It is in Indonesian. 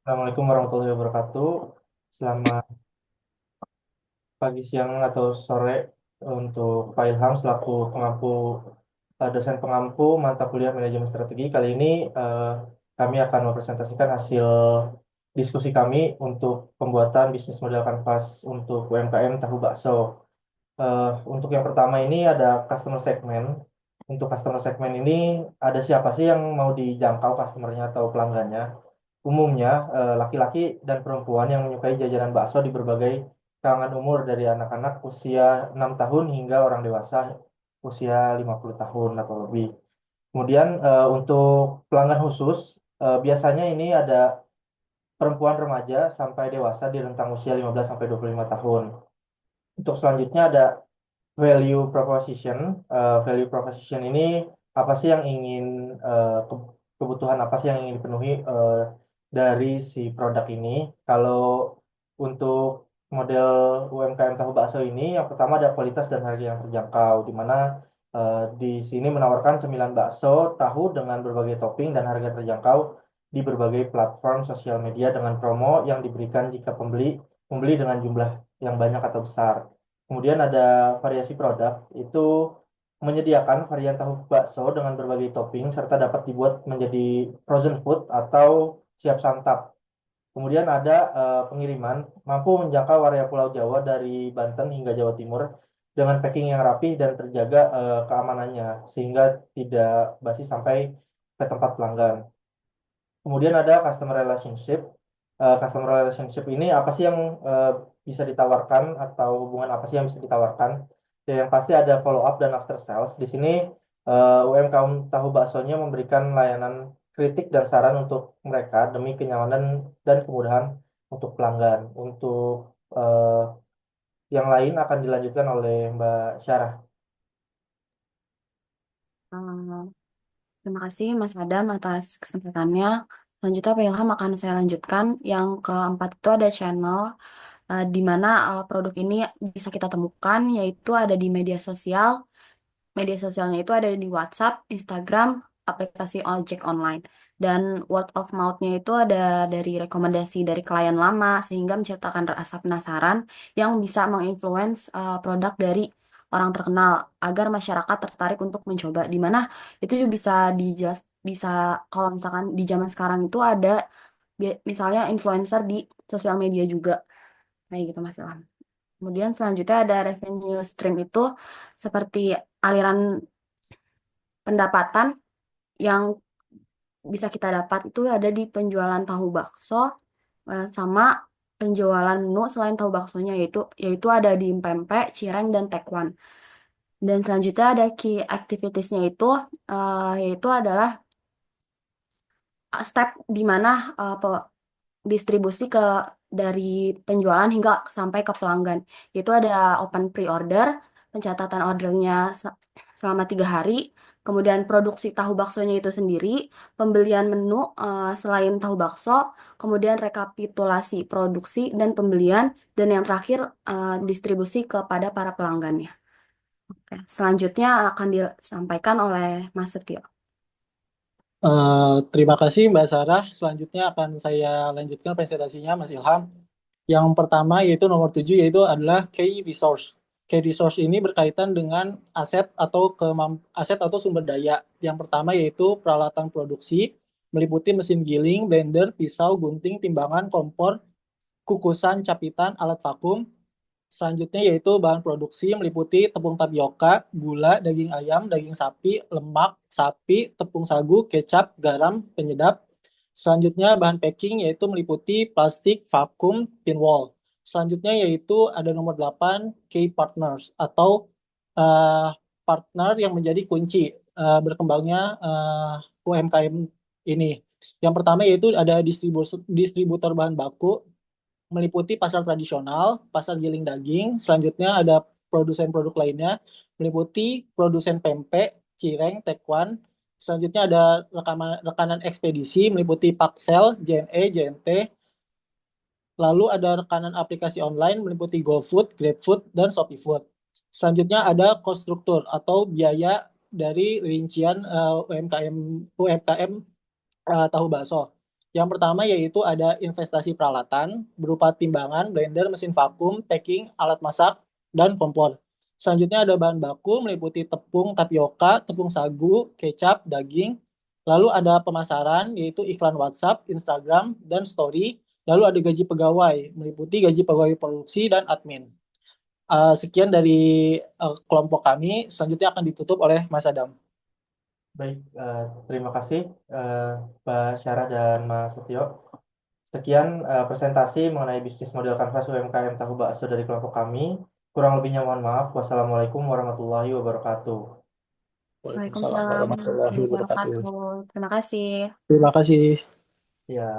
Assalamualaikum warahmatullahi wabarakatuh. Selamat pagi, siang, atau sore untuk Pak Ilham selaku dosen pengampu mata kuliah manajemen strategi. Kali ini eh, kami akan mempresentasikan hasil diskusi kami untuk pembuatan bisnis model kanvas untuk UMKM tahu bakso. Untuk yang pertama ini ada customer segment. Untuk customer segment ini ada siapa sih yang mau dijangkau customernya atau pelanggannya? Umumnya laki-laki dan perempuan yang menyukai jajanan bakso di berbagai kalangan umur dari anak-anak usia 6 tahun hingga orang dewasa usia 50 tahun atau lebih. Kemudian untuk pelanggan khusus biasanya ini ada perempuan remaja sampai dewasa di rentang usia 15 sampai 25 tahun. Untuk selanjutnya ada value proposition. Value proposition ini apa sih yang ingin kebutuhan apa sih yang ingin dipenuhi dari si produk ini? Kalau untuk model UMKM tahu bakso ini, yang pertama ada kualitas dan harga yang terjangkau, di mana di sini menawarkan cemilan bakso tahu dengan berbagai topping dan harga terjangkau di berbagai platform sosial media dengan promo yang diberikan jika pembeli membeli dengan jumlah yang banyak atau besar. Kemudian ada variasi produk, itu menyediakan varian tahu bakso dengan berbagai topping serta dapat dibuat menjadi frozen food atau siap santap. Kemudian ada pengiriman, mampu menjangkau area Pulau Jawa dari Banten hingga Jawa Timur dengan packing yang rapih dan terjaga keamanannya sehingga tidak basi sampai ke tempat pelanggan. Kemudian ada customer relationship. Customer relationship ini apa sih yang eh, bisa ditawarkan atau hubungan apa sih yang bisa ditawarkan? Ya, yang pasti ada follow up dan after sales. Di sini UMKM tahu baksonya memberikan layanan kritik dan saran untuk mereka demi kenyamanan dan kemudahan untuk pelanggan. Untuk eh, yang lain akan dilanjutkan oleh Mbak Syarah. Eh, Terima kasih Mas Adam atas kesempatannya. Selanjutnya Pak Ilham akan saya lanjutkan. Yang keempat itu ada channel di mana produk ini bisa kita temukan, yaitu ada di media sosial. Media sosialnya itu ada di WhatsApp, Instagram, aplikasi ojek online. Dan word of mouth-nya itu ada dari rekomendasi dari klien lama, sehingga menciptakan rasa penasaran yang bisa menginfluence produk dari orang terkenal agar masyarakat tertarik untuk mencoba. Di mana itu juga bisa kalau misalkan di zaman sekarang itu ada misalnya influencer di sosial media juga. Kayak gitu Mas Ilham. Kemudian selanjutnya ada revenue stream itu seperti aliran pendapatan yang bisa kita dapat itu ada di penjualan tahu bakso sama penjualan menu selain tahu baksonya yaitu ada di pempek, cireng dan tekwan. Dan selanjutnya ada key activitiesnya itu yaitu adalah step di mana distribusi dari penjualan hingga sampai ke pelanggan. Itu ada open pre-order, pencatatan ordernya selama 3 hari, kemudian produksi tahu baksonya itu sendiri, pembelian menu selain tahu bakso, kemudian rekapitulasi produksi dan pembelian, dan yang terakhir distribusi kepada para pelanggannya. Oke. Selanjutnya akan disampaikan oleh Mas Setio. Terima kasih Mbak Sarah. Selanjutnya akan saya lanjutkan presentasinya Mas Ilham. Yang pertama yaitu nomor 7 yaitu adalah key resource. Key resource ini berkaitan dengan aset atau sumber daya. Yang pertama yaitu peralatan produksi meliputi mesin giling, blender, pisau, gunting, timbangan, kompor, kukusan, capitan, alat vakum. Selanjutnya yaitu bahan produksi meliputi tepung tapioka, gula, daging ayam, daging sapi, lemak, sapi, tepung sagu, kecap, garam, penyedap. Selanjutnya bahan packing yaitu meliputi plastik, vakum, pinwall. Selanjutnya yaitu ada nomor 8 key partners atau uh, partner yang menjadi kunci berkembangnya UMKM ini. Yang pertama yaitu ada distributor bahan baku meliputi pasar tradisional, pasar giling daging. Selanjutnya ada produsen produk lainnya, meliputi produsen pempek, cireng, tekwan. Selanjutnya ada rekanan ekspedisi, meliputi Paxel, JNE, JNT. Lalu ada rekanan aplikasi online, meliputi GoFood, GrabFood, dan ShopeeFood. Selanjutnya ada cost struktur atau biaya dari rincian UMKM tahu bakso. Yang pertama yaitu ada investasi peralatan berupa timbangan, blender, mesin vakum, packing, alat masak, dan kompor. Selanjutnya ada bahan baku meliputi tepung tapioka, tepung sagu, kecap, daging. Lalu ada pemasaran yaitu iklan WhatsApp, Instagram, dan story. Lalu ada gaji pegawai meliputi gaji pegawai produksi dan admin. Sekian dari kelompok kami. Selanjutnya akan ditutup oleh Mas Adam. Baik, terima kasih Pak Syarah dan Mas Setio. Sekian presentasi mengenai bisnis model kanvas UMKM tahu bakso dari kelompok kami. Kurang lebihnya mohon maaf. Wassalamualaikum warahmatullahi wabarakatuh. Waalaikumsalam Waalaikumsalam warahmatullahi warahmatullahi wabarakatuh. wabarakatuh. Terima kasih. Terima kasih. Ya.